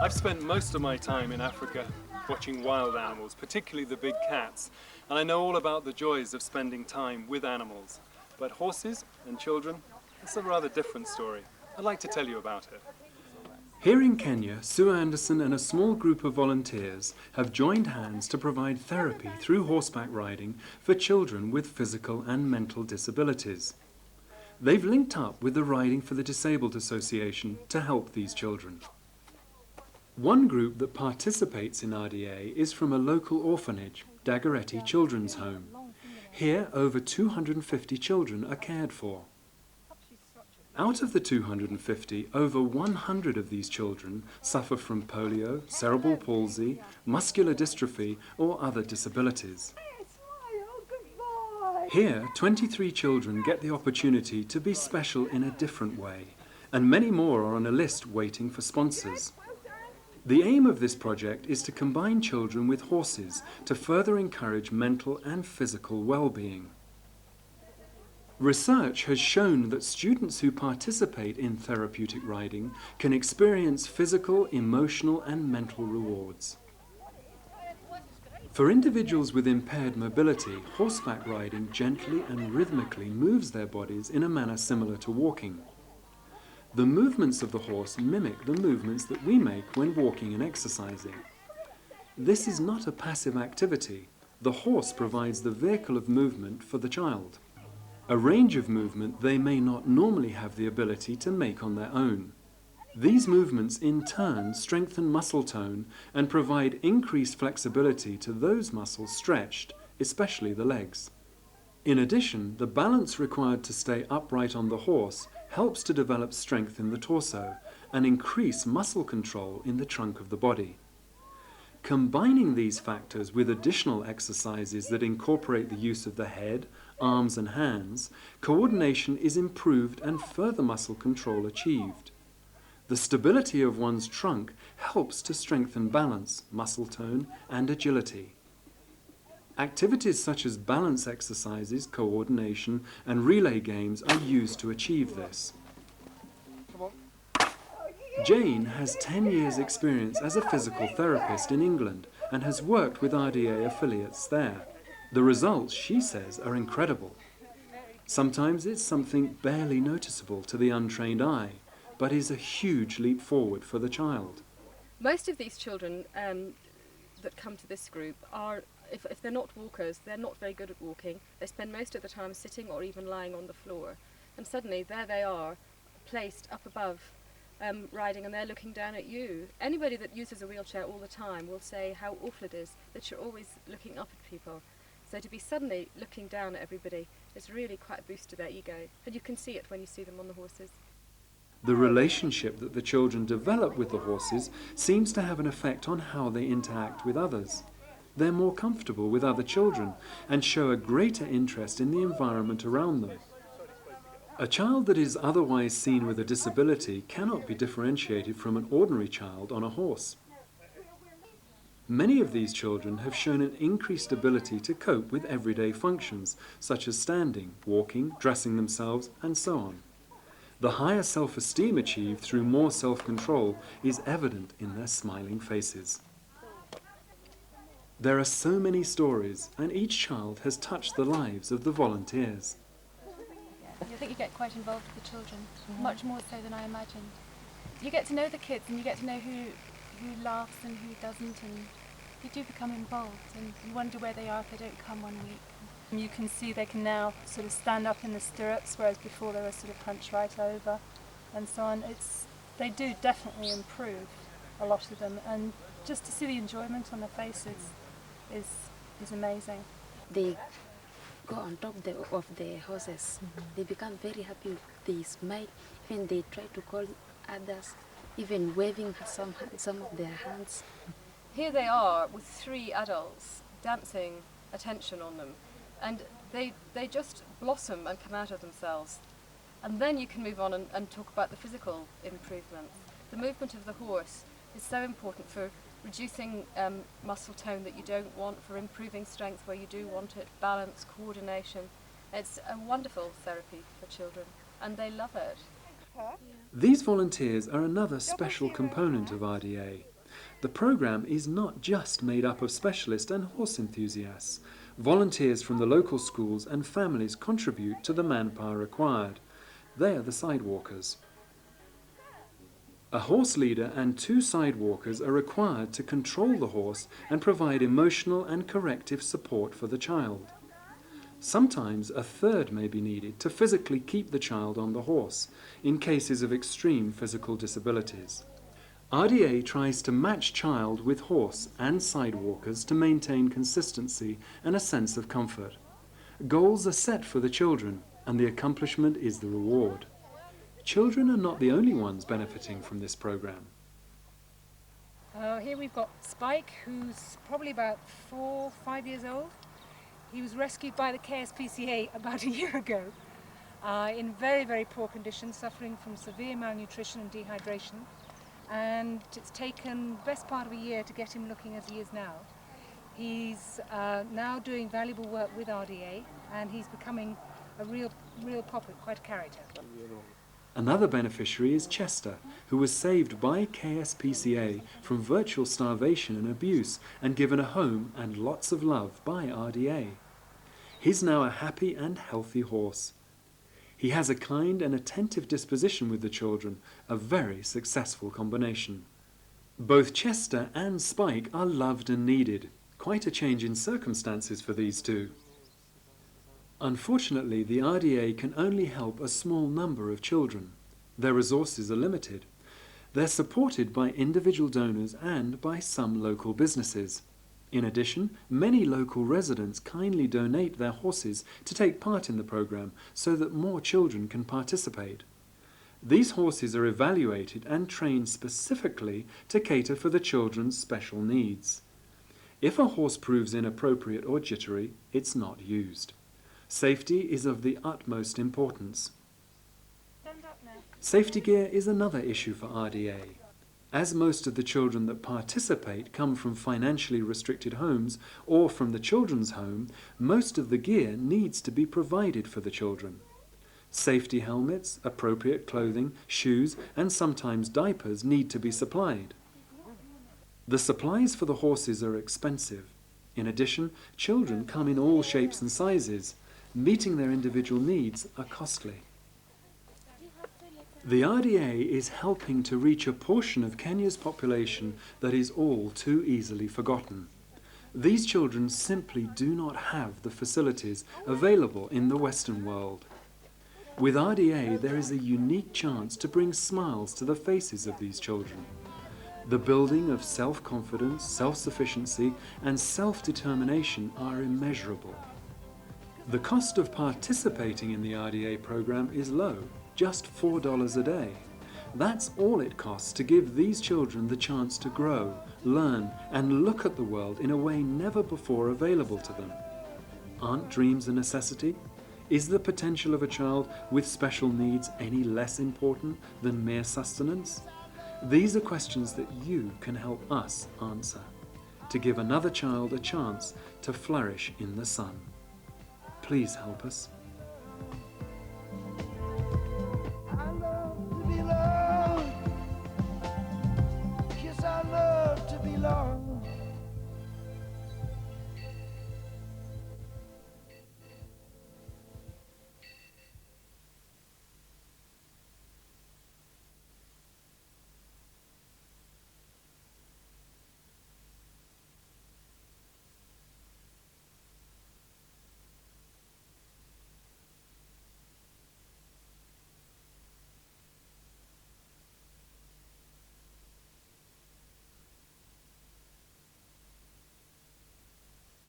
I've spent most of my time in Africa watching wild animals, particularly the big cats, and I know all about the joys of spending time with animals. But horses and children, it's a rather different story. I'd like to tell you about it. Here in Kenya, Sue Anderson and a small group of volunteers have joined hands to provide therapy through horseback riding for children with physical and mental disabilities. They've linked up with the Riding for the Disabled Association to help these children. One group that participates in RDA is from a local orphanage, Dagoretti Children's Home. Here, over 250 children are cared for. Out of the 250, over 100 of these children suffer from polio, cerebral palsy, muscular dystrophy, or other disabilities. Here, 23 children get the opportunity to be special in a different way, and many more are on a list waiting for sponsors. The aim of this project is to combine children with horses to further encourage mental and physical well-being. Research has shown that students who participate in therapeutic riding can experience physical, emotional, and mental rewards. For individuals with impaired mobility, horseback riding gently and rhythmically moves their bodies in a manner similar to walking. The movements of the horse mimic the movements that we make when walking and exercising. This is not a passive activity. The horse provides the vehicle of movement for the child. A range of movement they may not normally have the ability to make on their own. These movements in turn strengthen muscle tone and provide increased flexibility to those muscles stretched, especially the legs. In addition, the balance required to stay upright on the horse helps to develop strength in the torso and increase muscle control in the trunk of the body. Combining these factors with additional exercises that incorporate the use of the head, arms and hands, coordination is improved and further muscle control achieved. The stability of one's trunk helps to strengthen balance, muscle tone and agility. Activities such as balance exercises, coordination and relay games are used to achieve this. Jane has 10 years' experience as a physical therapist in England and has worked with RDA affiliates there. The results, she says, are incredible. Sometimes it's something barely noticeable to the untrained eye, but is a huge leap forward for the child. Most of these children that come to this group are, if they're not walkers, they're not very good at walking. They spend most of the time sitting or even lying on the floor. And suddenly there they are, placed up above, riding, and they're looking down at you. Anybody that uses a wheelchair all the time will say how awful it is that you're always looking up at people. So to be suddenly looking down at everybody is really quite a boost to their ego. And you can see it when you see them on the horses. The relationship that the children develop with the horses seems to have an effect on how they interact with others. They're more comfortable with other children and show a greater interest in the environment around them. A child that is otherwise seen with a disability cannot be differentiated from an ordinary child on a horse. Many of these children have shown an increased ability to cope with everyday functions, such as standing, walking, dressing themselves, and so on. The higher self-esteem achieved through more self-control is evident in their smiling faces. There are so many stories, and each child has touched the lives of the volunteers. I think you get quite involved with the children, much more so than I imagined. You get to know the kids and you get to know who laughs and who doesn't, and you do become involved and you wonder where they are if they don't come one week. You can see they can now sort of stand up in the stirrups, whereas before they were sort of hunched right over and so on. They do definitely improve, a lot of them, and just to see the enjoyment on their faces is amazing. They go on top of the horses. They become very happy. They smile. Even they try to call others, even waving some of their hands. Here they are with 3 adults dancing attention on them, and they just blossom and come out of themselves. And then you can move on and talk about the physical improvement. The movement of the horse is so important for reducing muscle tone that you don't want, for improving strength where you do want it, balance, coordination. It's a wonderful therapy for children, and they love it. These volunteers are another special component of RDA. The program is not just made up of specialist and horse enthusiasts. Volunteers from the local schools and families contribute to the manpower required. They are the sidewalkers. A horse leader and 2 sidewalkers are required to control the horse and provide emotional and corrective support for the child. Sometimes a 3rd may be needed to physically keep the child on the horse in cases of extreme physical disabilities. RDA tries to match child with horse and sidewalkers to maintain consistency and a sense of comfort. Goals are set for the children, and the accomplishment is the reward. Children are not the only ones benefiting from this program. Here we've got Spike, who's probably about 4, 5 years old. He was rescued by the KSPCA about a year ago in very, very poor conditions, suffering from severe malnutrition and dehydration. And it's taken the best part of a year to get him looking as he is now. He's now doing valuable work with RDA, and he's becoming a real popper, quite a character. Another beneficiary is Chester, who was saved by KSPCA from virtual starvation and abuse and given a home and lots of love by RDA. He's now a happy and healthy horse. He has a kind and attentive disposition with the children, a very successful combination. Both Chester and Spike are loved and needed, quite a change in circumstances for these two. Unfortunately, the RDA can only help a small number of children. Their resources are limited. They're supported by individual donors and by some local businesses. In addition, many local residents kindly donate their horses to take part in the program so that more children can participate. These horses are evaluated and trained specifically to cater for the children's special needs. If a horse proves inappropriate or jittery, it's not used. Safety is of the utmost importance. Safety gear is another issue for RDA. As most of the children that participate come from financially restricted homes or from the children's home, most of the gear needs to be provided for the children. Safety helmets, appropriate clothing, shoes, and sometimes diapers need to be supplied. The supplies for the horses are expensive. In addition, children come in all shapes and sizes. Meeting their individual needs are costly. The RDA is helping to reach a portion of Kenya's population that is all too easily forgotten. These children simply do not have the facilities available in the Western world. With RDA, there is a unique chance to bring smiles to the faces of these children. The building of self-confidence, self-sufficiency, and self-determination are immeasurable. The cost of participating in the RDA program is low, just $4 a day. That's all it costs to give these children the chance to grow, learn, and look at the world in a way never before available to them. Aren't dreams a necessity? Is the potential of a child with special needs any less important than mere sustenance? These are questions that you can help us answer, to give another child a chance to flourish in the sun. Please help us.